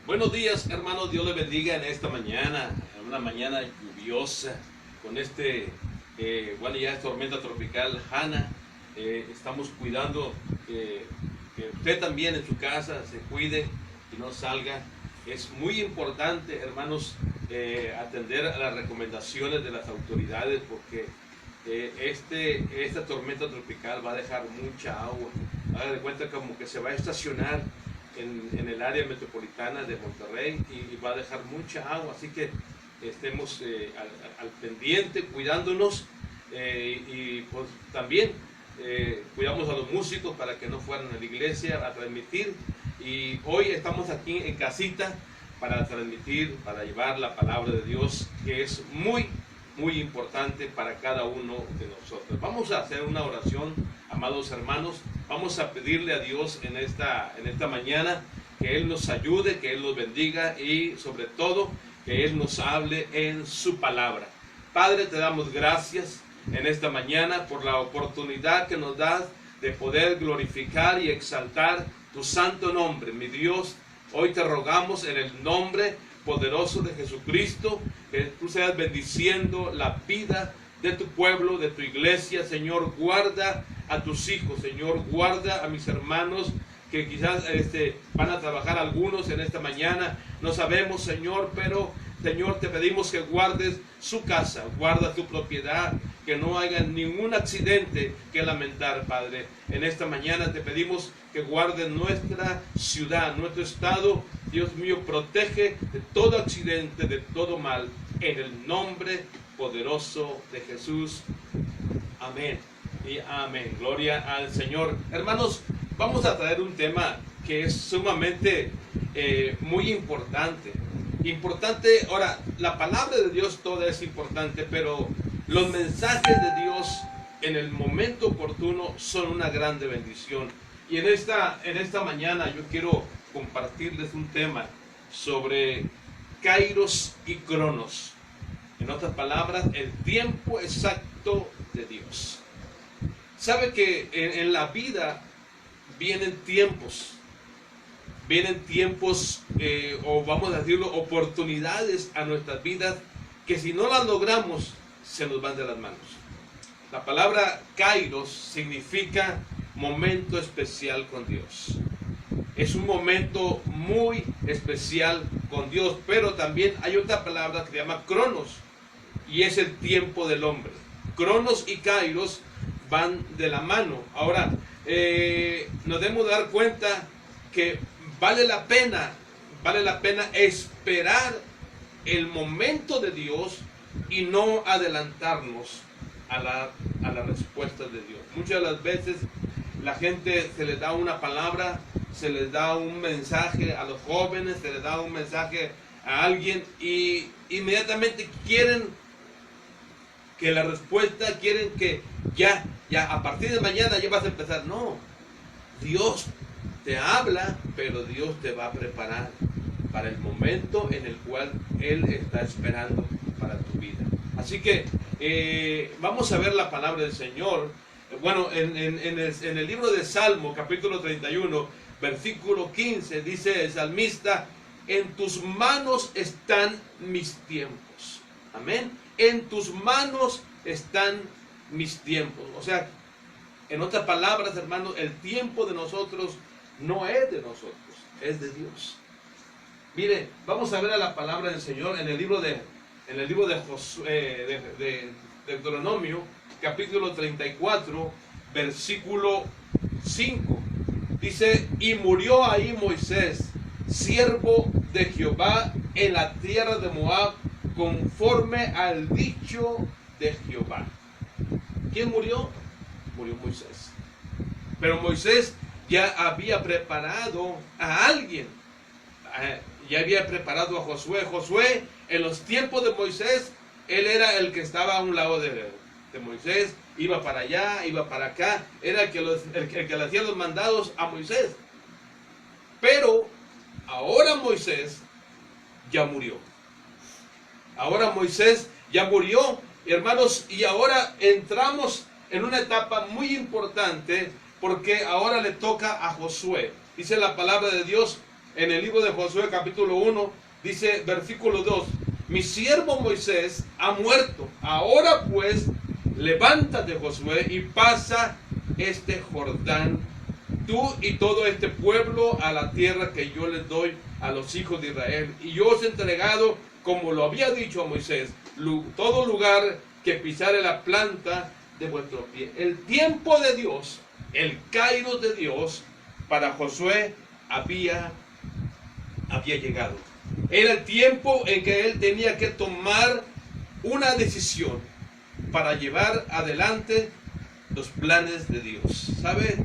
Buenos días, hermanos. Dios les bendiga en esta mañana, en una mañana lluviosa, con ya es tormenta tropical Hanna. Estamos cuidando que usted también en su casa se cuide y no salga. Es muy importante, hermanos, atender a las recomendaciones de las autoridades, porque esta tormenta tropical va a dejar mucha agua. Haga de cuenta como que se va a estacionar en el área metropolitana de Monterrey y va a dejar mucha agua, así que estemos al pendiente, cuidándonos, y pues también cuidamos a los músicos para que no fueran a la iglesia a transmitir. Y hoy estamos aquí en casita para transmitir, para llevar la palabra de Dios, que es muy importante para cada uno de nosotros. Vamos a hacer una oración, amados hermanos. Vamos a pedirle a Dios en esta mañana que Él nos ayude, que Él nos bendiga y sobre todo que Él nos hable en su palabra. Padre, te damos gracias en esta mañana por la oportunidad que nos das de poder glorificar y exaltar tu santo nombre. Mi Dios, hoy te rogamos en el nombre poderoso de Jesucristo, que tú seas bendiciendo la vida de tu pueblo, de tu iglesia. Señor, guarda a tus hijos, Señor, guarda a mis hermanos que quizás van a trabajar algunos en esta mañana, no sabemos, Señor, pero Señor, te pedimos que guardes su casa, guarda tu propiedad, que no haya ningún accidente que lamentar, Padre. En esta mañana te pedimos que guardes nuestra ciudad, nuestro estado. Dios mío, protege de todo accidente, de todo mal, en el nombre poderoso de Jesús. Amén y amén. Gloria al Señor. Hermanos, vamos a traer un tema que es sumamente muy importante. Ahora, la palabra de Dios toda es importante, pero los mensajes de Dios en el momento oportuno son una grande bendición. Y en esta mañana yo quiero compartirles un tema sobre Kairos y Cronos. En otras palabras, el tiempo exacto de Dios. Sabe que en la vida vienen tiempos, o vamos a decirlo, oportunidades a nuestras vidas que si no las logramos, se nos van de las manos. La palabra Kairos significa momento especial con Dios. Es un momento muy especial con Dios, pero también hay otra palabra que se llama Cronos, y es el tiempo del hombre. Cronos y Kairos van de la mano. Ahora, nos debemos dar cuenta que vale la pena esperar el momento de Dios y no adelantarnos a la respuesta de Dios. Muchas de las veces la gente se les da una palabra, se les da un mensaje a los jóvenes, se les da un mensaje a alguien y inmediatamente quieren que la respuesta, quieren que ya a partir de mañana ya vas a empezar. No, Dios te habla, pero Dios te va a preparar para el momento en el cual Él está esperando para tu vida. Así que vamos a ver la palabra del Señor. Bueno, en el libro de Salmo, capítulo 31, versículo 15, dice el salmista: en tus manos están mis tiempos. Amén. En tus manos están mis tiempos. O sea, en otras palabras, hermanos, el tiempo de nosotros no es de nosotros, es de Dios. Mire, vamos a ver a la palabra del Señor en el libro de Deuteronomio, capítulo 34, versículo 5. Dice: y murió ahí Moisés, siervo de Jehová, en la tierra de Moab, conforme al dicho de Jehová. ¿Quién murió? Murió Moisés. Pero Moisés ya había preparado a alguien. Ya había preparado a Josué. Josué, en los tiempos de Moisés, él era el que estaba a un lado de Moisés. Iba para allá, iba para acá. Era el que le hacía los mandados a Moisés. Pero ahora Moisés ya murió. Ahora Moisés ya murió, hermanos, y ahora entramos en una etapa muy importante, porque ahora le toca a Josué. Dice la palabra de Dios en el libro de Josué capítulo 1, dice versículo 2, mi siervo Moisés ha muerto, ahora pues levántate Josué y pasa este Jordán, tú y todo este pueblo a la tierra que yo les doy a los hijos de Israel. Y yo os he entregado, como lo había dicho a Moisés, todo lugar que pisare la planta de vuestro pie. El tiempo de Dios, el kairos de Dios para Josué había llegado. Era el tiempo en que él tenía que tomar una decisión para llevar adelante los planes de Dios. ¿Sabe?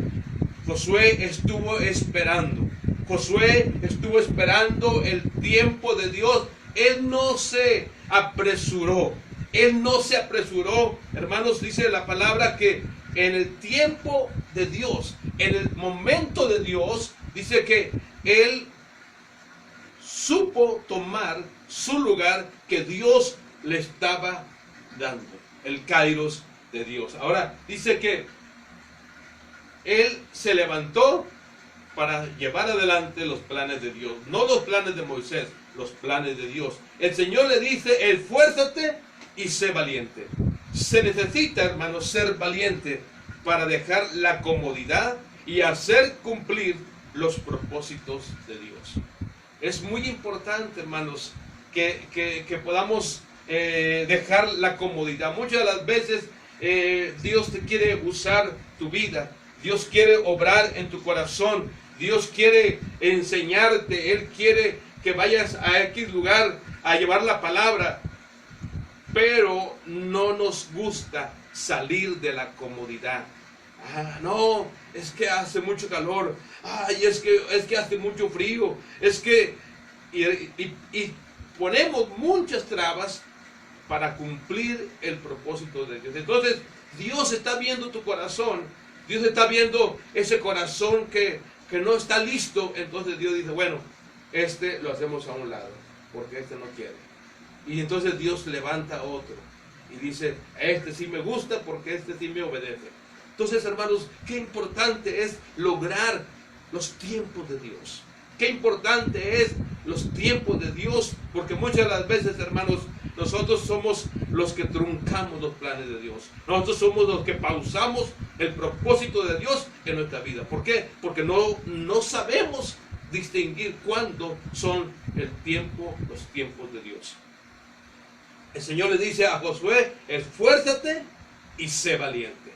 Josué estuvo esperando. Josué estuvo esperando el tiempo de Dios. Él no se apresuró. Él no se apresuró. Hermanos, dice la palabra que en el tiempo de Dios, en el momento de Dios, dice que él supo tomar su lugar que Dios le estaba dando. El kairos de Dios. Ahora dice que él se levantó para llevar adelante los planes de Dios. No los planes de Moisés, los planes de Dios. El Señor le dice, esfuérzate y sé valiente. Se necesita, hermanos, ser valiente para dejar la comodidad y hacer cumplir los propósitos de Dios. Es muy importante, hermanos, que podamos dejar la comodidad. Muchas de las veces Dios te quiere usar tu vida. Dios quiere obrar en tu corazón. Dios quiere enseñarte. Él quiere que vayas a X lugar a llevar la palabra. Pero no nos gusta salir de la comodidad. No, es que hace mucho calor. Ay, es que hace mucho frío. Es que y ponemos muchas trabas para cumplir el propósito de Dios. Entonces, Dios está viendo tu corazón. Dios está viendo ese corazón que no está listo. Entonces Dios dice, bueno, lo hacemos a un lado, porque no quiere. Y entonces Dios levanta otro y dice, sí me gusta porque sí me obedece. Entonces, hermanos, qué importante es lograr los tiempos de Dios. Qué importante es los tiempos de Dios, porque muchas de las veces, hermanos, nosotros somos los que truncamos los planes de Dios. Nosotros somos los que pausamos el propósito de Dios en nuestra vida. ¿Por qué? Porque no sabemos distinguir cuándo son los tiempos de Dios. El Señor le dice a Josué, esfuérzate y sé valiente.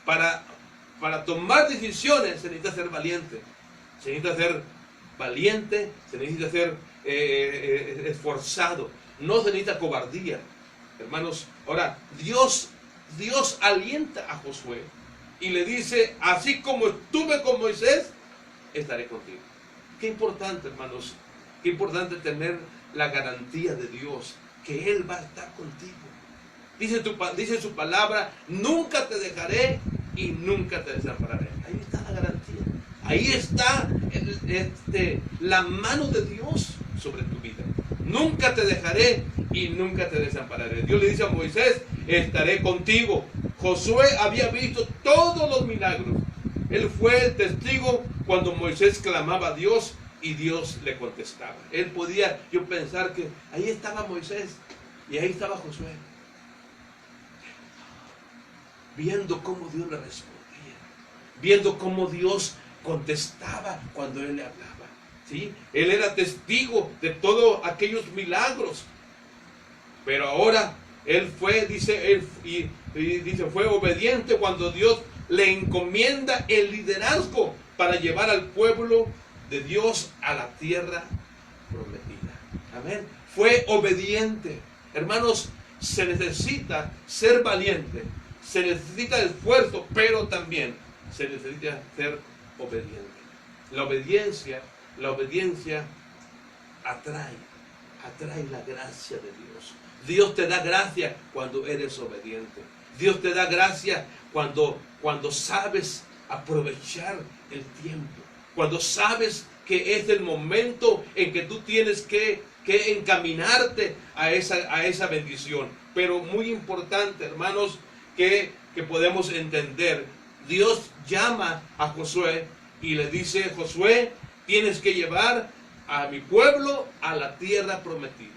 Para tomar decisiones se necesita ser valiente. Se necesita ser valiente, se necesita ser esforzado. No se necesita cobardía. Hermanos, ahora Dios alienta a Josué y le dice, así como estuve con Moisés, estaré contigo. Qué importante, hermanos, qué importante tener la garantía de Dios, que Él va a estar contigo. Dice su palabra, nunca te dejaré y nunca te desampararé. Ahí está la garantía. Ahí está la mano de Dios sobre tu vida. Nunca te dejaré y nunca te desampararé. Dios le dice a Moisés, estaré contigo. Josué había visto todos los milagros. Él fue el testigo cuando Moisés clamaba a Dios y Dios le contestaba. Él podía pensar que ahí estaba Moisés y ahí estaba Josué, viendo cómo Dios le respondía, viendo cómo Dios contestaba cuando Él le hablaba. ¿Sí? Él era testigo de todos aquellos milagros. Pero ahora él fue, fue obediente cuando Dios le encomienda el liderazgo para llevar al pueblo de Dios a la tierra prometida. Amén. Fue obediente. Hermanos, se necesita ser valiente, se necesita esfuerzo, pero también se necesita ser obediente. La obediencia atrae la gracia de Dios. Dios te da gracia cuando eres obediente. Dios te da gracia cuando sabes aprovechar el tiempo. Cuando sabes que es el momento en que tú tienes que encaminarte a esa bendición. Pero muy importante, hermanos, que podemos entender. Dios llama a Josué y le dice, Josué, Tienes que llevar a mi pueblo a la tierra prometida.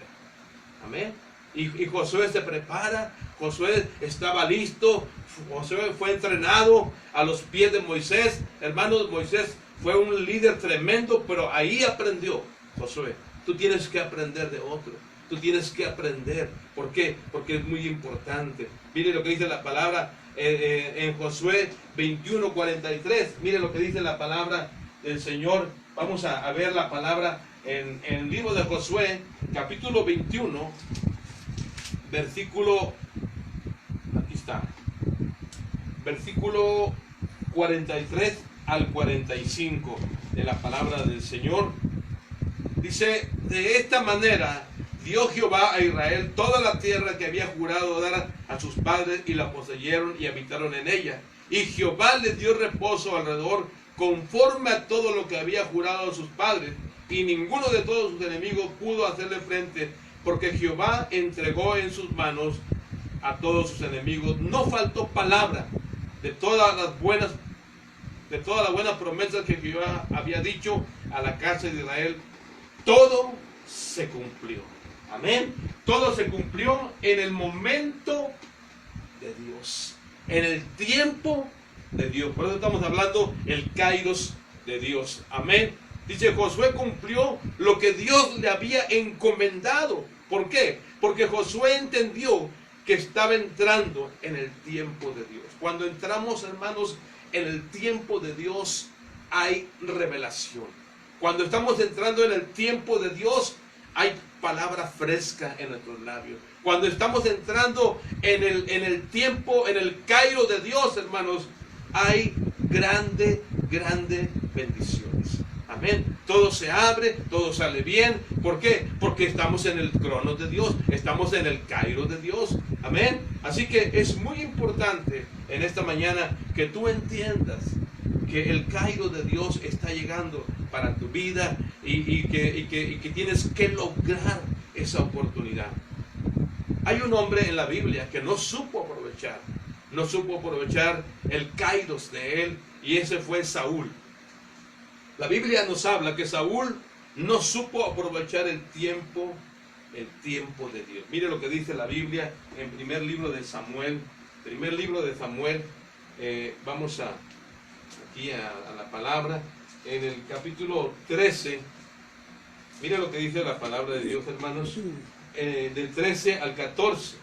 Amén. Y Josué se prepara, Josué estaba listo, Josué fue entrenado a los pies de Moisés. Hermanos, Moisés fue un líder tremendo, pero ahí aprendió Josué. Tú tienes que aprender de otro. Tú tienes que aprender. ¿Por qué? Porque es muy importante. Mire lo que dice la palabra en Josué 21:43. Mire lo que dice la palabra del Señor. Vamos a ver la palabra en el libro de Josué, capítulo 21, versículo, aquí está, versículo 43 al 45 de la palabra del Señor. Dice: de esta manera dio Jehová a Israel toda la tierra que había jurado dar a sus padres, y la poseyeron y habitaron en ella. Y Jehová les dio reposo alrededor, conforme a todo lo que había jurado a sus padres, y ninguno de todos sus enemigos pudo hacerle frente, porque Jehová entregó en sus manos a todos sus enemigos. No faltó palabra de todas las buenas promesas que Jehová había dicho a la casa de Israel. Todo se cumplió. Amén. Todo se cumplió en el momento de Dios, en el tiempo de Dios. Por eso estamos hablando el kairos de Dios. Amén. Dice: Josué cumplió lo que Dios le había encomendado. ¿Por qué? Porque Josué entendió que estaba entrando en el tiempo de Dios. Cuando entramos, hermanos, en el tiempo de Dios, hay revelación. Cuando estamos entrando en el tiempo de Dios, hay palabra fresca en nuestros labios. Cuando estamos entrando en el tiempo, en el Cairo de Dios, hermanos, hay grande bendiciones. Amén. Todo se abre, todo sale bien. ¿Por qué? Porque estamos en el crono de Dios, estamos en el Cairo de Dios. Amén. Así que es muy importante en esta mañana que tú entiendas que el Cairo de Dios está llegando para tu vida y que tienes que lograr esa oportunidad. Hay un hombre en la Biblia que no supo aprovechar el Kairos de él, y ese fue Saúl. La Biblia nos habla que Saúl no supo aprovechar el tiempo de Dios. Mire lo que dice la Biblia en primer libro de Samuel. Vamos aquí a la palabra, en el capítulo 13. Mire lo que dice la palabra de Dios, hermanos, del 13 al 14.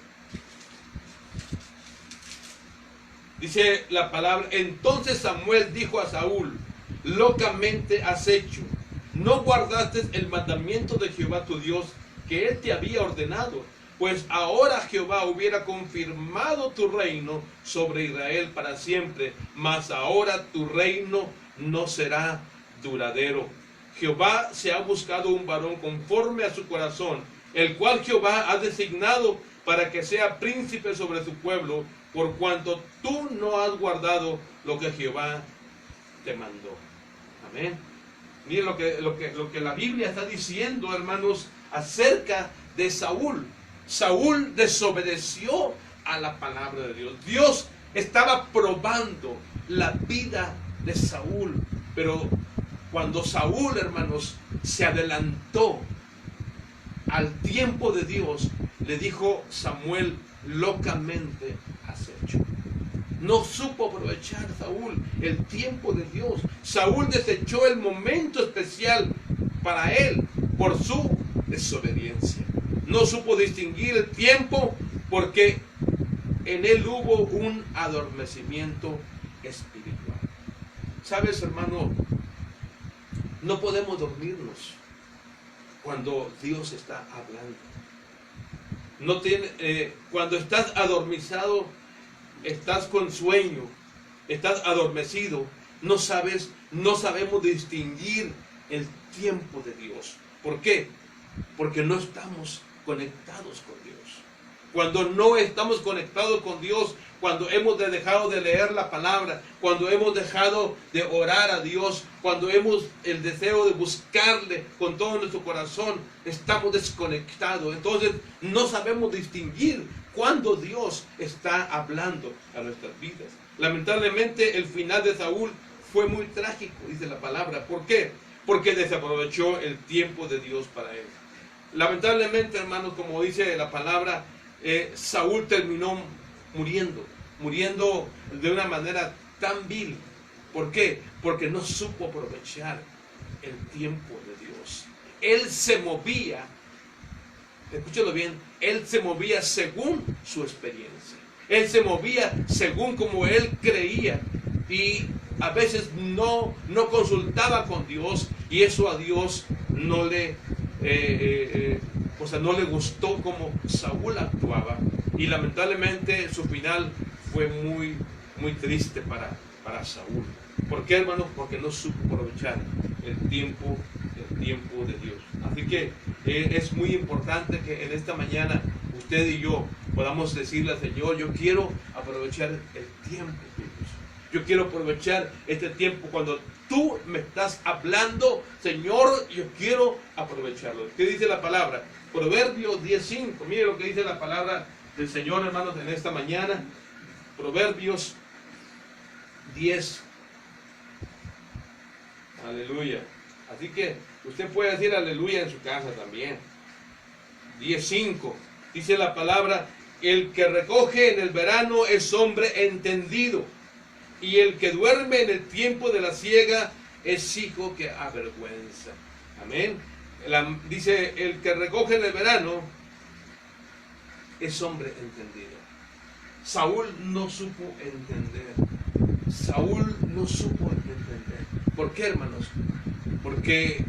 Dice la palabra: entonces Samuel dijo a Saúl: locamente has hecho, no guardaste el mandamiento de Jehová tu Dios, que él te había ordenado, pues ahora Jehová hubiera confirmado tu reino sobre Israel para siempre, mas ahora tu reino no será duradero. Jehová se ha buscado un varón conforme a su corazón, el cual Jehová ha designado para que sea príncipe sobre su pueblo, por cuanto tú no has guardado lo que Jehová te mandó. Amén. Miren lo que la Biblia está diciendo, hermanos, acerca de Saúl. Saúl desobedeció a la palabra de Dios. Dios estaba probando la vida de Saúl, pero cuando Saúl, hermanos, se adelantó al tiempo de Dios, le dijo Samuel: locamente has hecho. No supo aprovechar Saúl el tiempo de Dios. Saúl desechó el momento especial para él por su desobediencia. No supo distinguir el tiempo porque en él hubo un adormecimiento espiritual. ¿Sabes, hermano? No podemos dormirnos cuando Dios está hablando. Cuando estás adormizado, estás con sueño, estás adormecido, no sabemos distinguir el tiempo de Dios. ¿Por qué? Porque no estamos conectados con Dios. Cuando no estamos conectados con Dios, cuando hemos dejado de leer la palabra, cuando hemos dejado de orar a Dios, cuando hemos el deseo de buscarle con todo nuestro corazón, estamos desconectados. Entonces no sabemos distinguir cuando Dios está hablando a nuestras vidas. Lamentablemente el final de Saúl fue muy trágico, dice la palabra. ¿Por qué? porque desaprovechó el tiempo de Dios para él. Lamentablemente, hermanos, como dice la palabra, Saúl terminó muriendo de una manera tan vil. ¿Por qué? Porque no supo aprovechar el tiempo de Dios. Él se movía, escúchalo bien, él se movía según su experiencia. Él se movía según como él creía, y a veces no consultaba con Dios, y eso a Dios no le no le gustó como Saúl actuaba, y lamentablemente su final fue muy triste para Saúl. ¿Por qué, hermanos? Porque no supo aprovechar el tiempo de Dios. Así que es muy importante que en esta mañana usted y yo podamos decirle al Señor: yo quiero aprovechar el tiempo de Dios. Yo quiero aprovechar este tiempo cuando tú me estás hablando, Señor, yo quiero aprovecharlo. ¿Qué dice la palabra? Proverbios 10:5. Mire lo que dice la palabra del Señor, hermanos, en esta mañana. Proverbios 10. Aleluya. Así que usted puede decir aleluya en su casa también. 10:5. Dice la palabra: el que recoge en el verano es hombre entendido, y el que duerme en el tiempo de la siega es hijo que avergüenza. Amén. Dice: el que recoge en el verano es hombre entendido. Saúl no supo entender. Saúl no supo entender. ¿Por qué, hermanos? Porque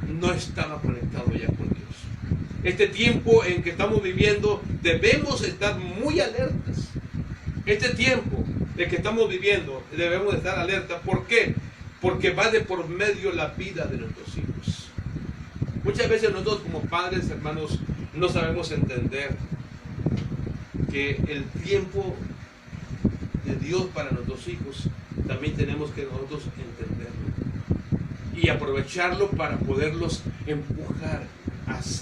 no estaba conectado ya con Dios. Este tiempo en que estamos viviendo debemos estar muy alertas. Este tiempo en que estamos viviendo debemos estar alertas. ¿Por qué? Porque va de por medio la vida de nuestros hijos. Muchas veces nosotros como padres, hermanos, no sabemos entender que el tiempo de Dios para nuestros hijos también tenemos que nosotros entenderlo y aprovecharlo para poderlos empujar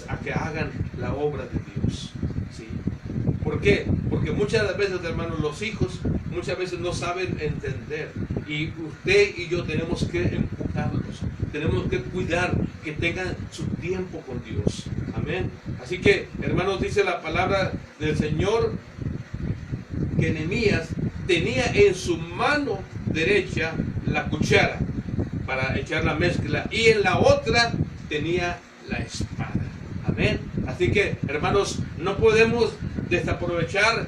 a que hagan la obra de Dios. ¿Sí? ¿Por qué? Porque muchas veces, hermanos, los hijos muchas veces no saben entender, y usted y yo tenemos que empujarlos, tenemos que cuidar que tengan su tiempo con Dios. Amén. Así que, hermanos, dice la palabra del Señor que Nehemías tenía en su mano derecha la cuchara para echar la mezcla, y en la otra tenía la espada. Amén. Así que, hermanos, no podemos desaprovechar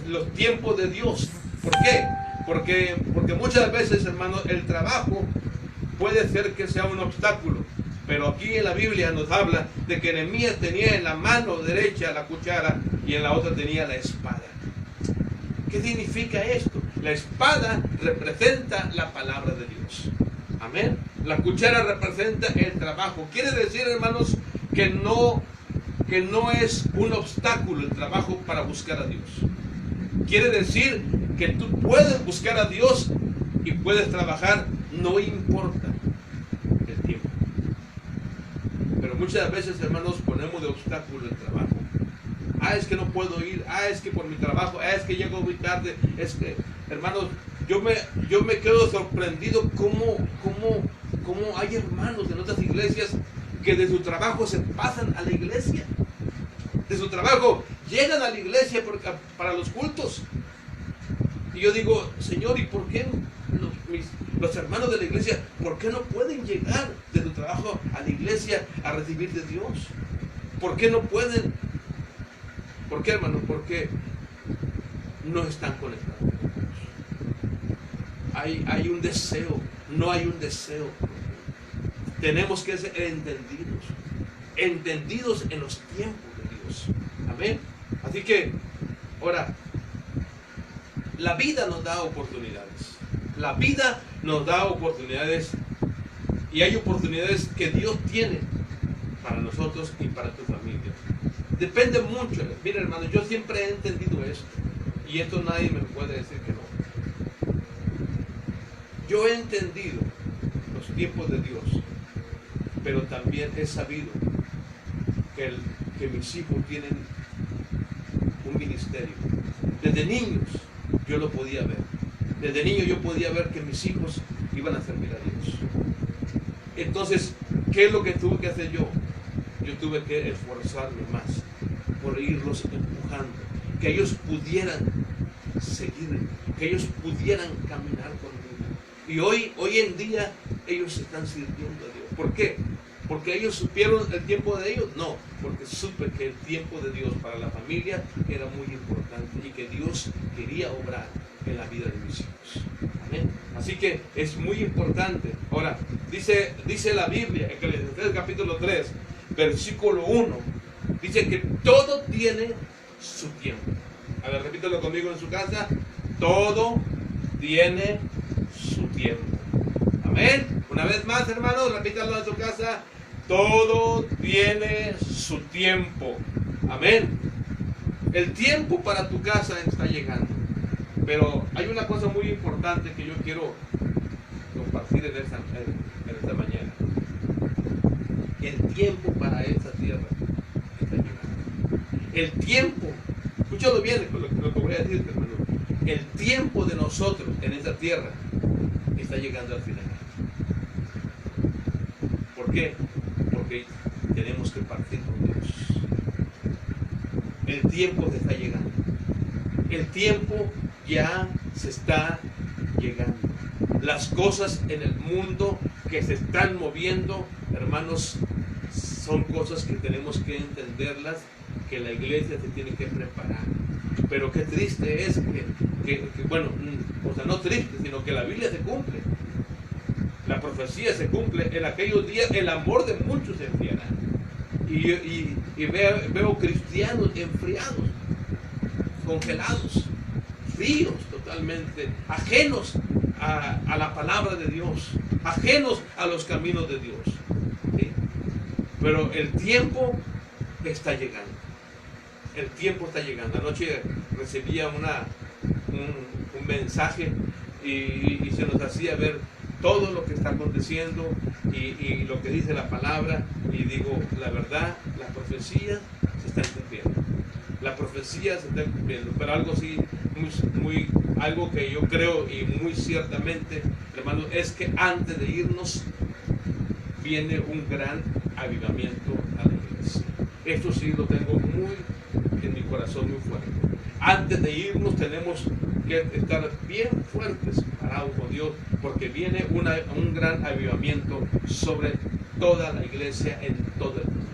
los tiempos de Dios. ¿Por qué? Porque muchas veces, hermanos, el trabajo puede ser que sea un obstáculo. Pero aquí en la Biblia nos habla de que Nehemías tenía en la mano derecha la cuchara y en la otra tenía la espada. ¿Qué significa esto? La espada representa la palabra de Dios. Amén. La cuchara representa el trabajo. Quiere decir, hermanos, que no es un obstáculo el trabajo para buscar a Dios. Quiere decir que tú puedes buscar a Dios y puedes trabajar, no importa el tiempo. Pero muchas veces, hermanos, ponemos de obstáculo el trabajo. Es que no puedo ir, es que por mi trabajo, es que llego muy tarde, es que, hermanos, yo me quedo sorprendido cómo hay hermanos en otras iglesias que de su trabajo se pasan a la iglesia. De su trabajo llegan a la iglesia para los cultos. Y yo digo: Señor, ¿y por qué los hermanos de la iglesia, por qué no pueden llegar de su trabajo a la iglesia a recibir de Dios? ¿Por qué no pueden? ¿Por qué, hermanos? Porque no están conectados con Dios. Hay un deseo, no hay un deseo. Tenemos que ser entendidos en los tiempos de Dios. Amén. Así que, ahora, la vida nos da oportunidades. La vida nos da oportunidades, y hay oportunidades que Dios tiene para nosotros y para tu familia. Depende mucho. Mira, hermano, yo siempre he entendido esto, y esto nadie me puede decir que no. Yo he entendido los tiempos de Dios, pero también he sabido que mis hijos tienen un ministerio. Desde niños yo lo podía ver. Desde niño yo podía ver que mis hijos iban a servir a Dios. Entonces, ¿qué es lo que tuve que hacer yo? Yo tuve que esforzarme más por irlos empujando, que ellos pudieran seguir, que ellos pudieran caminar conmigo. Y hoy en día ellos están sirviendo a Dios. ¿Por qué? ¿Porque ellos supieron el tiempo de ellos? No, porque supe que el tiempo de Dios para la familia era muy importante y que Dios quería obrar en la vida de mis hijos. ¿Amén? Así que es muy importante. Ahora, dice la Biblia, en Eclesiastés capítulo 3, versículo 1, dice que todo tiene su tiempo. A ver, repítelo conmigo en su casa. Todo tiene su tiempo. Amén. Una vez más, hermanos, repítalo en su casa. Todo tiene su tiempo. Amén. El tiempo para tu casa está llegando. Pero hay una cosa muy importante que yo quiero compartir en esta mañana. El tiempo para esta tierra está llegando. El tiempo, escúchalo bien lo que voy a decir, hermano. El tiempo de nosotros en esta tierra está llegando al final. ¿Por qué? Porque tenemos que partir con Dios. El tiempo se está llegando. El tiempo ya se está llegando. Las cosas en el mundo que se están moviendo, hermanos, son cosas que tenemos que entenderlas, que la iglesia se tiene que preparar. Pero qué triste es que bueno, o sea, no triste, sino que la Biblia se cumple. La profecía se cumple. En aquellos días el amor de muchos se enfriará. Y veo cristianos enfriados, congelados, fríos totalmente, ajenos a la palabra de Dios, ajenos a los caminos de Dios. ¿Sí? Pero el tiempo está llegando. El tiempo está llegando. Anoche recibía un mensaje y se nos hacía ver todo lo que está aconteciendo y lo que dice la palabra, y digo, la verdad, la profecía se está cumpliendo. La profecía se está cumpliendo, pero algo sí, algo que yo creo y muy ciertamente, hermanos, es que antes de irnos viene un gran avivamiento a la iglesia. Esto sí lo tengo muy en mi corazón, muy fuerte. Antes de irnos tenemos que estar bien fuertes, parados con Dios, porque viene un gran avivamiento sobre toda la iglesia en todo el mundo.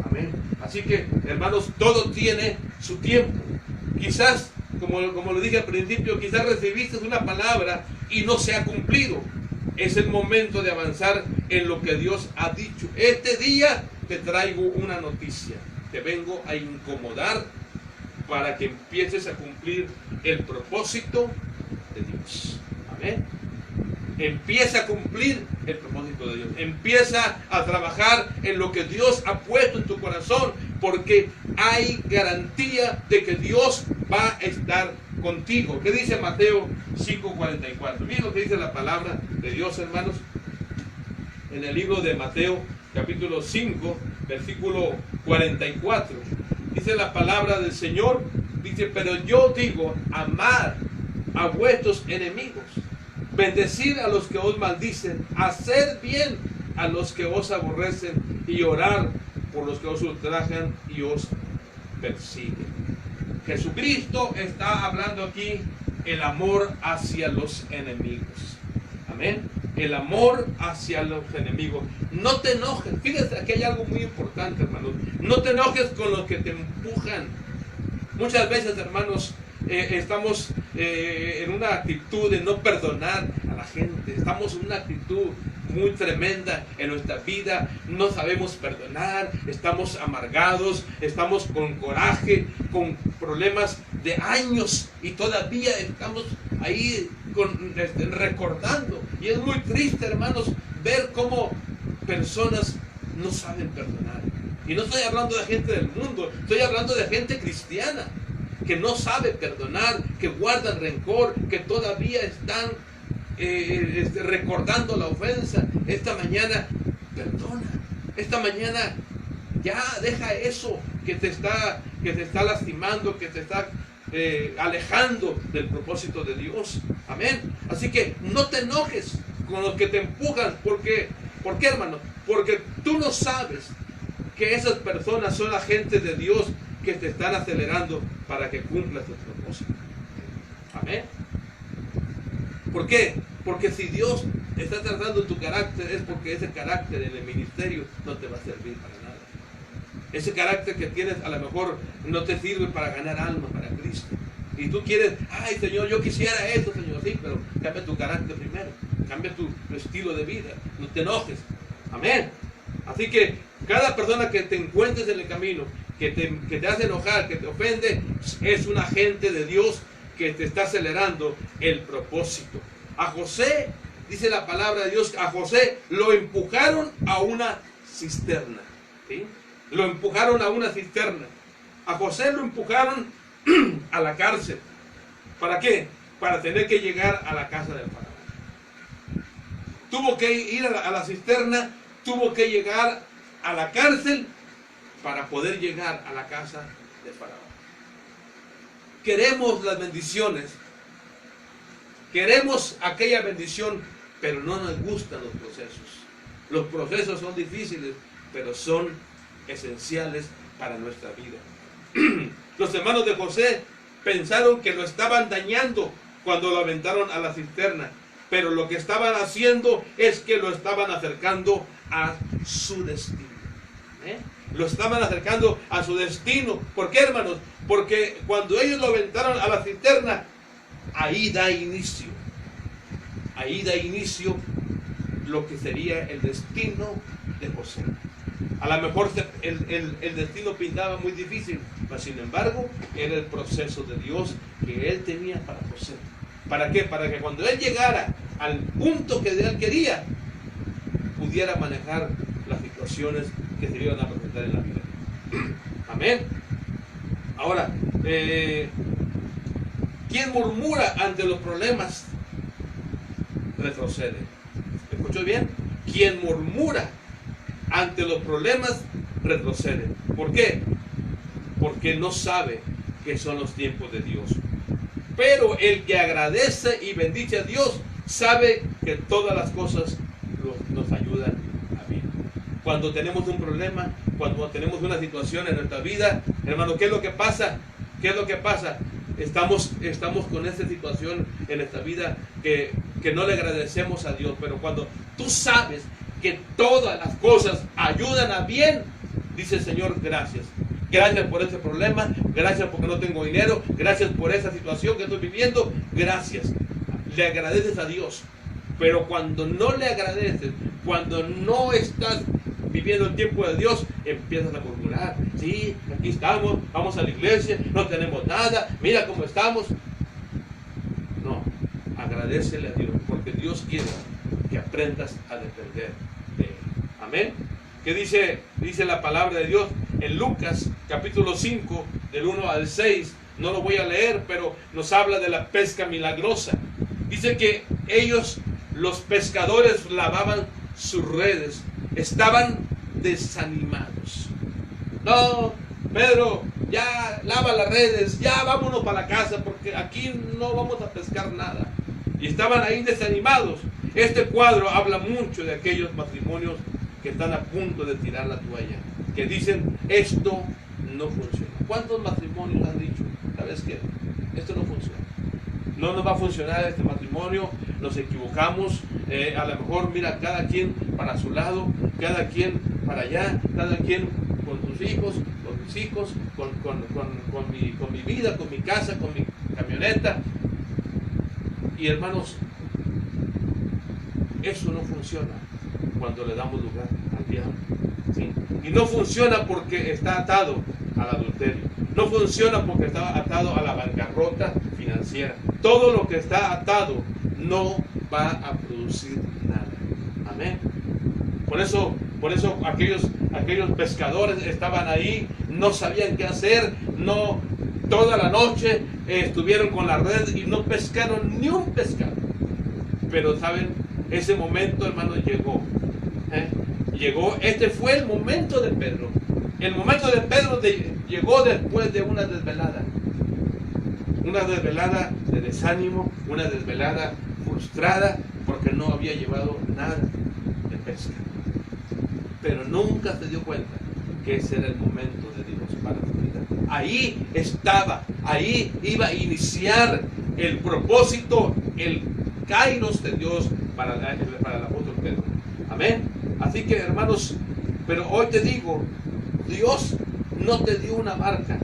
Amén. Así que, hermanos, todo tiene su tiempo. Quizás, como lo dije al principio, quizás recibiste una palabra y no se ha cumplido. Es el momento de avanzar en lo que Dios ha dicho. Este día te traigo una noticia. Te vengo a incomodar para que empieces a cumplir el propósito de Dios. Amén. Empieza a cumplir el propósito de Dios. Empieza a trabajar en lo que Dios ha puesto en tu corazón, porque hay garantía de que Dios va a estar contigo. ¿Qué dice Mateo 5:44? Miren lo que dice la palabra de Dios, hermanos. En el libro de Mateo, capítulo 5, versículo 44. Dice la palabra del Señor, dice, pero yo digo, amad a vuestros enemigos, bendecid a los que os maldicen, hacer bien a los que os aborrecen y orar por los que os ultrajan y os persiguen. Jesucristo está hablando aquí el amor hacia los enemigos. Amén. El amor hacia los enemigos. No te enojes. Fíjense, aquí hay algo muy importante, hermanos. No te enojes con los que te empujan. Muchas veces, hermanos, estamos en una actitud de no perdonar a la gente. Estamos en una actitud muy tremenda en nuestra vida. No sabemos perdonar. Estamos amargados. Estamos con coraje, con problemas de años. Y todavía estamos ahí recordando. Y es muy triste, hermanos, ver cómo personas no saben perdonar. Y no estoy hablando de gente del mundo, estoy hablando de gente cristiana que no sabe perdonar, que guardan rencor, que todavía están recordando la ofensa. Esta mañana perdona. Esta mañana ya deja eso que te está lastimando, que te está alejando del propósito de Dios. Amén. Así que no te enojes con los que te empujan, porque ¿Por qué, hermano? Porque tú no sabes que esas personas son agentes de Dios que te están acelerando para que cumplas tu propósito. Amén. ¿Por qué? Porque si Dios está tratando tu carácter, es porque ese carácter en el ministerio no te va a servir para nada. Ese carácter que tienes a lo mejor no te sirve para ganar almas para Cristo. Y tú quieres, ay Señor, yo quisiera eso, Señor, sí, pero cambia tu carácter primero, cambia tu estilo de vida, no te enojes. Amén. Así que cada persona que te encuentres en el camino, que te hace enojar, que te ofende, es un agente de Dios que te está acelerando el propósito. A José, dice la palabra de Dios, a José lo empujaron a una cisterna. ¿Sí? Lo empujaron a una cisterna. A José lo empujaron a la cárcel. ¿Para qué? Para tener que llegar a la casa del faraón. Tuvo que ir a la cisterna, tuvo que llegar a la cárcel para poder llegar a la casa del faraón. Queremos las bendiciones, queremos aquella bendición, pero no nos gustan los procesos. Los procesos son difíciles, pero son esenciales para nuestra vida. Los hermanos de José pensaron que lo estaban dañando cuando lo aventaron a la cisterna, pero lo que estaban haciendo es que lo estaban acercando a su destino. Lo estaban acercando a su destino. ¿Por qué, hermanos? Porque cuando ellos lo aventaron a la cisterna, ahí da inicio lo que sería el destino de José. A lo mejor el destino pintaba muy difícil, pero sin embargo era el proceso de Dios que él tenía para José. ¿Para qué? Para que cuando él llegara al punto que él quería, pudiera manejar las situaciones que se iban a presentar en la vida. Amén. Ahora, quien murmura ante los problemas retrocede. ¿Escuchó bien? Quien murmura ante los problemas retrocede. ¿Por qué? Porque no sabe que son los tiempos de Dios. Pero el que agradece y bendice a Dios sabe que todas las cosas nos ayudan a bien. Cuando tenemos un problema, cuando tenemos una situación en nuestra vida, hermano, ¿qué es lo que pasa? ¿Qué es lo que pasa? Estamos con esta situación en nuestra vida que no le agradecemos a Dios. Pero cuando tú sabes que todas las cosas ayudan a bien, dice el Señor, gracias. Gracias por este problema, gracias porque no tengo dinero, gracias por esa situación que estoy viviendo, gracias. Le agradeces a Dios. Pero cuando no le agradeces, cuando no estás viviendo el tiempo de Dios, empiezas a murmurar. Sí, aquí estamos, vamos a la iglesia, no tenemos nada, mira cómo estamos. No, agradécele a Dios, porque Dios quiere que aprendas a depender de Él. Amén. ¿Qué dice la palabra de Dios en Lucas capítulo 5 del 1 al 6? No lo voy a leer, pero nos habla de la pesca milagrosa. Dice que ellos, los pescadores, lavaban sus redes, estaban desanimados. No, Pedro, ya lava las redes, ya vámonos para la casa porque aquí no vamos a pescar nada. Y estaban ahí desanimados. Este cuadro habla mucho de aquellos matrimonios que están a punto de tirar la toalla, que dicen, esto no funciona. ¿Cuántos matrimonios han dicho, sabes qué? Esto no funciona. No nos va a funcionar este matrimonio, nos equivocamos, a lo mejor, mira, cada quien para su lado, cada quien para allá, cada quien con sus hijos, con mis hijos, con mi vida, con mi casa, con mi camioneta. Y hermanos, eso no funciona cuando le damos lugar al diablo, ¿sí? Y no funciona porque está atado al adulterio, no funciona porque está atado a la bancarrota financiera. Todo lo que está atado no va a producir nada. Amén. Por eso aquellos pescadores estaban ahí, no sabían qué hacer, no, toda la noche estuvieron con la red y no pescaron ni un pescado. Pero saben, ese momento, hermano, llegó. Llegó, este fue el momento de Pedro. El momento de Pedro llegó después de una desvelada. Una desvelada de desánimo, una desvelada frustrada porque no había llevado nada de pesca. pero nunca se dio cuenta que ese era el momento de Dios para tu vida. Ahí estaba, ahí iba a iniciar el propósito, el kairos de Dios para el apóstol Pedro. Amén. Así que, hermanos, pero hoy te digo, Dios no te dio una barca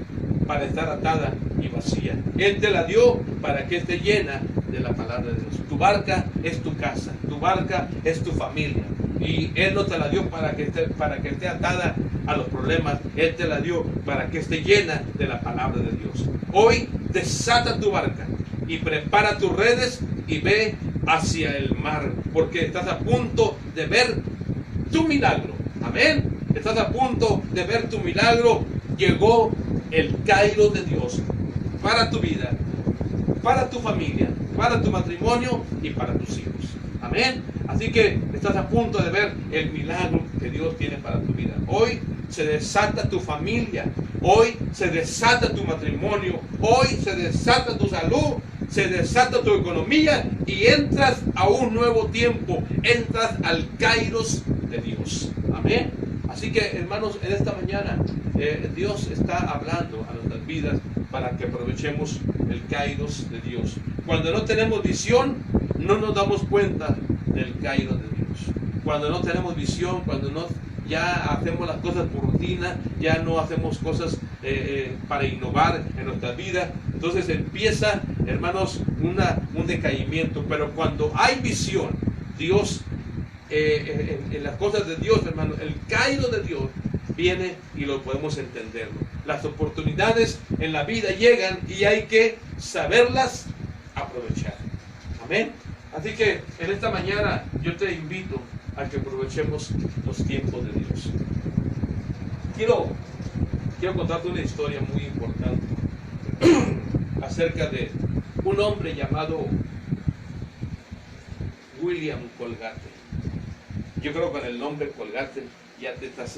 para estar atada y vacía. Él te la dio para que esté llena de la palabra de Dios. Tu barca es tu casa, tu barca es tu familia. Y Él no te la dio para que esté atada a los problemas. Él te la dio para que esté llena de la palabra de Dios. Hoy desata tu barca y prepara tus redes y ve hacia el mar, porque estás a punto de ver tu milagro. Amén. Estás a punto de ver tu milagro. Llegó el kairos de Dios para tu vida, para tu familia, para tu matrimonio y para tus hijos. Amén. Así que estás a punto de ver el milagro que Dios tiene para tu vida. Hoy se desata tu familia, hoy se desata tu matrimonio, hoy se desata tu salud, se desata tu economía y entras a un nuevo tiempo, entras al kairos de Dios. Amén. Así que, hermanos, en esta mañana Dios está hablando a nuestras vidas para que aprovechemos el kairos de Dios. Cuando no tenemos visión, no nos damos cuenta del kairos de Dios. Cuando no tenemos visión, cuando no ya hacemos las cosas por rutina, ya no hacemos cosas para innovar en nuestra vida, entonces empieza, hermanos, un decaimiento. Pero cuando hay visión, Dios, en las cosas de Dios, hermanos, el kairos de Dios viene y lo podemos entender. Las oportunidades en la vida llegan y hay que saberlas aprovechar. Amén. Así que en esta mañana yo te invito a que aprovechemos los tiempos de Dios. Quiero contarte una historia muy importante acerca de un hombre llamado William Colgate. Yo creo que con el nombre Colgate ya te estás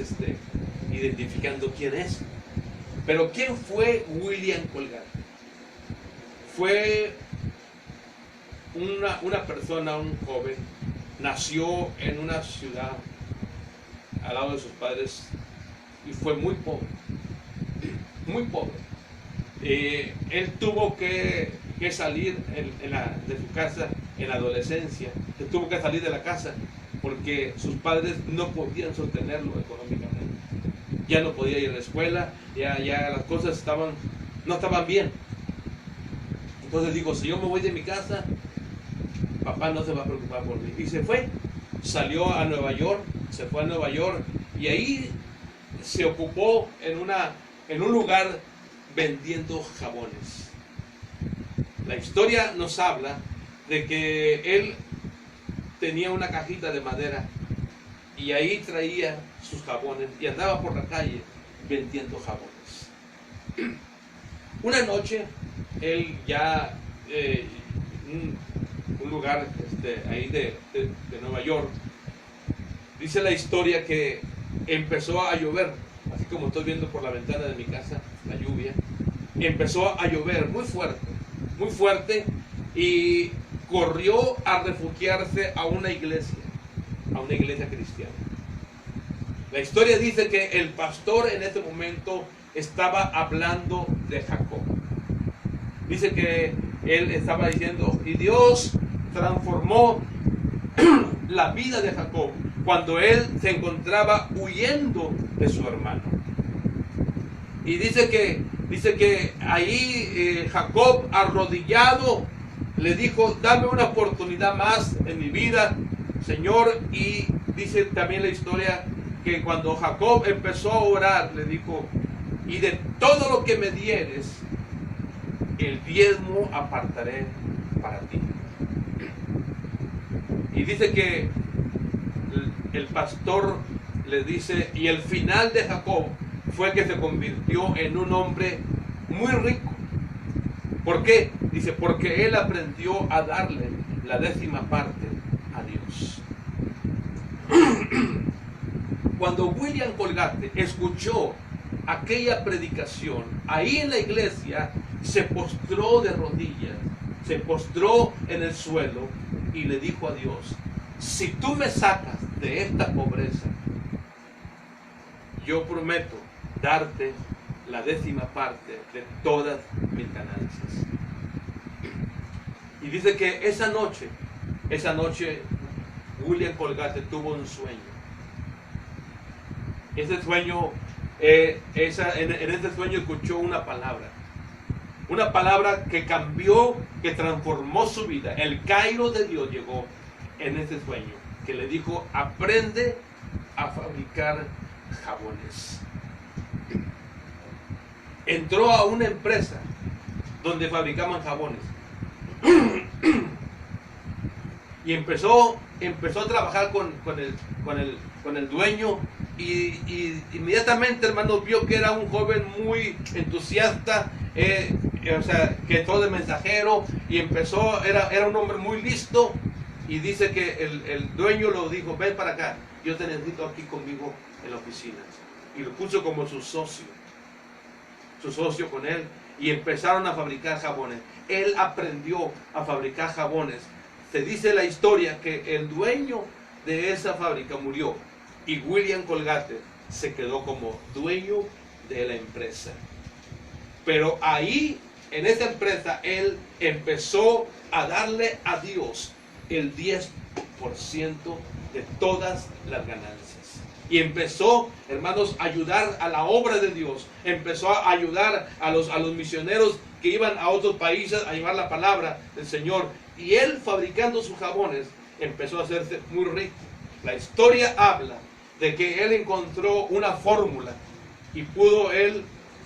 identificando quién es. Pero ¿quién fue William Colgate? Fue una persona, un joven, nació en una ciudad al lado de sus padres y fue muy pobre, muy pobre. Él tuvo que salir de su casa en la adolescencia, él tuvo que salir de la casa porque sus padres no podían sostenerlo económicamente. Ya no podía ir a la escuela, ya las cosas no estaban bien. Entonces dijo, si yo me voy de mi casa, papá no se va a preocupar por mí. Y se fue, salió a Nueva York, se fue a Nueva York y ahí se ocupó en un lugar vendiendo jabones. La historia nos habla de que él tenía una cajita de madera y ahí traía sus jabones y andaba por la calle vendiendo jabones. Una noche, él ya un lugar ahí de Nueva York, dice la historia que empezó a llover, así como estoy viendo por la ventana de mi casa, la lluvia, empezó a llover muy fuerte, y corrió a refugiarse a una iglesia cristiana. La historia dice que el pastor en ese momento estaba hablando de Jacob. Dice que él estaba diciendo, y Dios transformó la vida de Jacob cuando él se encontraba huyendo de su hermano. Y dice que ahí Jacob, arrodillado, le dijo, dame una oportunidad más en mi vida, Señor. Y dice también la historia que cuando Jacob empezó a orar, le dijo, y de todo lo que me dieres, el diezmo apartaré para ti. Y dice que el pastor le dice, y el final de Jacob fue que se convirtió en un hombre muy rico. ¿Por qué? Dice, porque él aprendió a darle la 10ª parte a Dios. Cuando William Colgate escuchó aquella predicación, ahí en la iglesia se postró de rodillas, se postró en el suelo y le dijo a Dios, si tú me sacas de esta pobreza, yo prometo darte la 10ª parte de todas mis ganancias. Y dice que esa noche, William Colgate tuvo un sueño. Ese sueño, en ese sueño escuchó una palabra que cambió, que transformó su vida. El Cairo de Dios llegó en ese sueño, que le dijo: aprende a fabricar jabones. Entró a una empresa donde fabricaban jabones y empezó a trabajar con el dueño, y inmediatamente, hermano, vio que era un joven muy entusiasta, o sea, que todo de mensajero, y era un hombre muy listo, y dice que el dueño lo dijo: ven para acá, yo te necesito aquí conmigo en la oficina, y lo puso como su socio con él, y empezaron a fabricar jabones. Él aprendió a fabricar jabones. Se dice la historia que el dueño de esa fábrica murió y William Colgate se quedó como dueño de la empresa. Pero ahí, en esa empresa, él empezó a darle a Dios el 10% de todas las ganancias. Y empezó, hermanos, a ayudar a la obra de Dios. Empezó a ayudar a los misioneros que iban a otros países a llevar la palabra del Señor. Y él, fabricando sus jabones, empezó a hacerse muy rico. La historia habla de que él encontró una fórmula y pudo él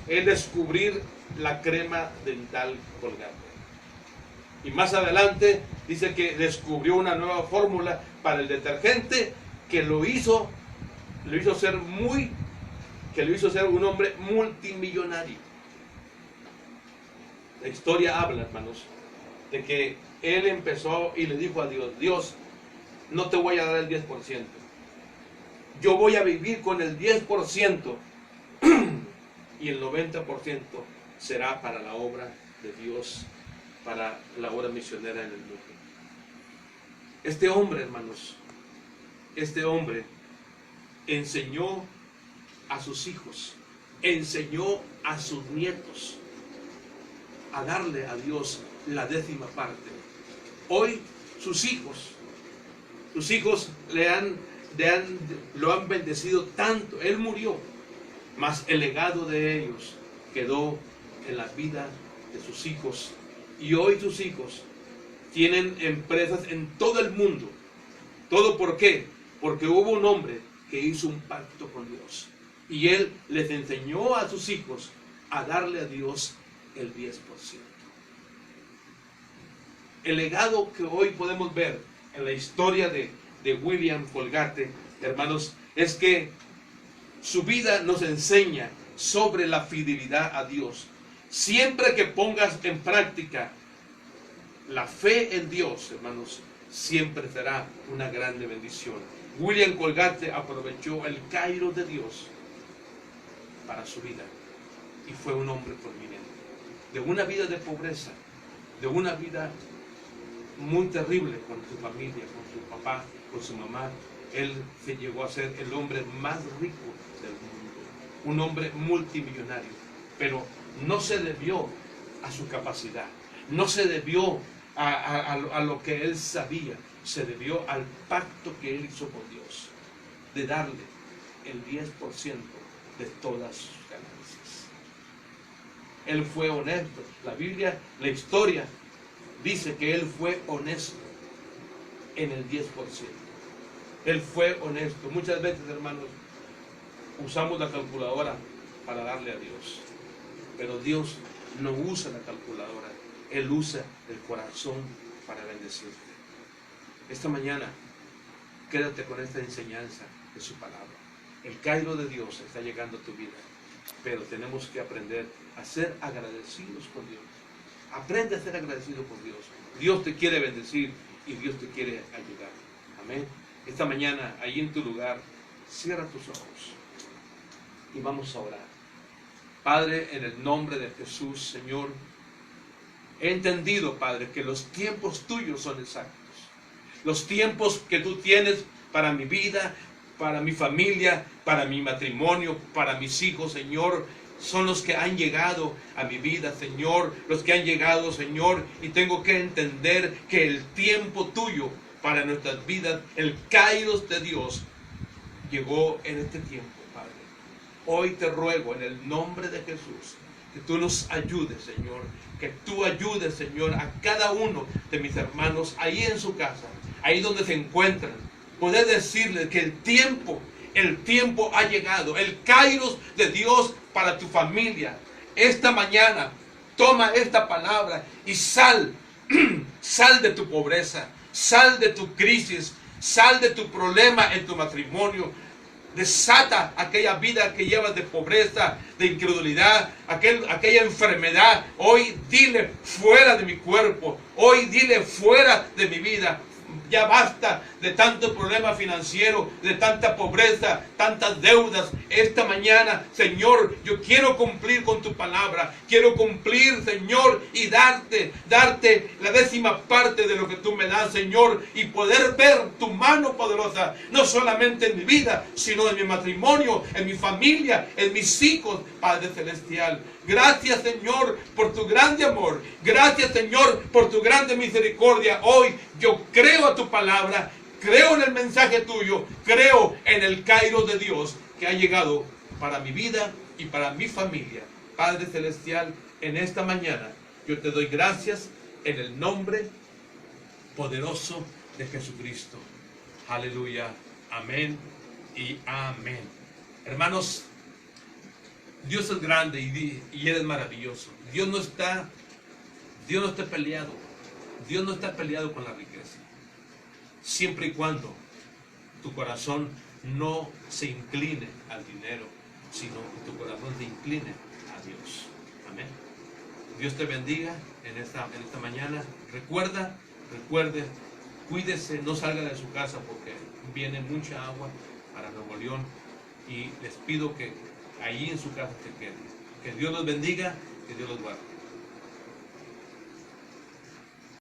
descubrir la crema dental Colgate. Y más adelante dice que descubrió una nueva fórmula para el detergente que lo hizo ser un hombre multimillonario. La historia habla, hermanos, de que él empezó y le dijo a Dios: Dios, no te voy a dar el 10%. Yo voy a vivir con el 10% y el 90% será para la obra de Dios, para la obra misionera en el mundo. Este hombre, hermanos, enseñó a sus hijos, enseñó a sus nietos a darle a Dios la 10ª parte. Hoy sus hijos lo han bendecido tanto. Él murió, mas el legado de ellos quedó en la vida de sus hijos. Y hoy sus hijos tienen empresas en todo el mundo. ¿Todo por qué? Porque hubo un hombre que hizo un pacto con Dios. Y él les enseñó a sus hijos a darle a Dios el 10%. El legado que hoy podemos ver en la historia de William Colgate, hermanos, es que su vida nos enseña sobre la fidelidad a Dios. Siempre que pongas en práctica la fe en Dios, hermanos, siempre será una grande bendición. William Colgate aprovechó el Cairo de Dios para su vida y fue un hombre prominente. De una vida de pobreza, de una vida muy terrible con su familia, con su papá, con su mamá, él se llegó a ser el hombre más rico del mundo, un hombre multimillonario, pero no se debió a su capacidad, no se debió a lo que él sabía, se debió al pacto que él hizo con Dios, de darle el 10% de todas sus ganancias. Él fue honesto. La Biblia, la historia, dice que él fue honesto en el 10%. Él fue honesto. Muchas veces, hermanos, usamos la calculadora para darle a Dios, pero Dios no usa la calculadora. Él usa el corazón para bendecirte. Esta mañana, quédate con esta enseñanza de su palabra. El Cairo de Dios está llegando a tu vida, pero tenemos que aprender a ser agradecidos con Dios. Aprende a ser agradecido con Dios. Dios te quiere bendecir y Dios te quiere ayudar. Amén. Esta mañana, ahí en tu lugar, cierra tus ojos y vamos a orar. Padre, en el nombre de Jesús, Señor, he entendido, Padre, que los tiempos tuyos son exactos. Los tiempos que tú tienes para mi vida para mi familia, para mi matrimonio, para mis hijos, Señor. Son los que han llegado a mi vida, Señor, los que han llegado, Señor, y tengo que entender que el tiempo tuyo para nuestras vidas, el Kairos de Dios, llegó en este tiempo, Padre. Hoy te ruego en el nombre de Jesús que tú nos ayudes, Señor, que tú ayudes, Señor, a cada uno de mis hermanos ahí en su casa, ahí donde se encuentran, poder decirles que el tiempo ha llegado, el Kairos de Dios para tu familia. Esta mañana toma esta palabra y sal de tu pobreza, sal de tu crisis, sal de tu problema en tu matrimonio. Desata aquella vida que llevas de pobreza, de incredulidad, aquella enfermedad. Hoy dile fuera de mi cuerpo, hoy dile fuera de mi vida. Ya basta de tanto problema financiero, de tanta pobreza, tantas deudas. Esta mañana, Señor, yo quiero cumplir con tu palabra. Quiero cumplir, Señor, y darte la 10ª parte de lo que tú me das, Señor, y poder ver tu mano poderosa, no solamente en mi vida, sino en mi matrimonio, en mi familia, en mis hijos, Padre Celestial. Gracias, Señor, por tu grande amor. Gracias, Señor, por tu grande misericordia. Hoy yo creo a tu palabra, creo en el mensaje tuyo, creo en el Kairos de Dios que ha llegado para mi vida y para mi familia. Padre Celestial, en esta mañana yo te doy gracias en el nombre poderoso de Jesucristo. Aleluya. Amén y amén. Hermanos, Dios es grande y Él es maravilloso. Dios no está peleado. Dios no está peleado con la riqueza. Siempre y cuando tu corazón no se incline al dinero, sino que tu corazón se incline a Dios. Amén. Dios te bendiga en esta mañana. Recuerde, cuídese, no salga de su casa porque viene mucha agua para Nuevo León. Y les pido que allí en su casa se queden. Que Dios los bendiga, que Dios los guarde.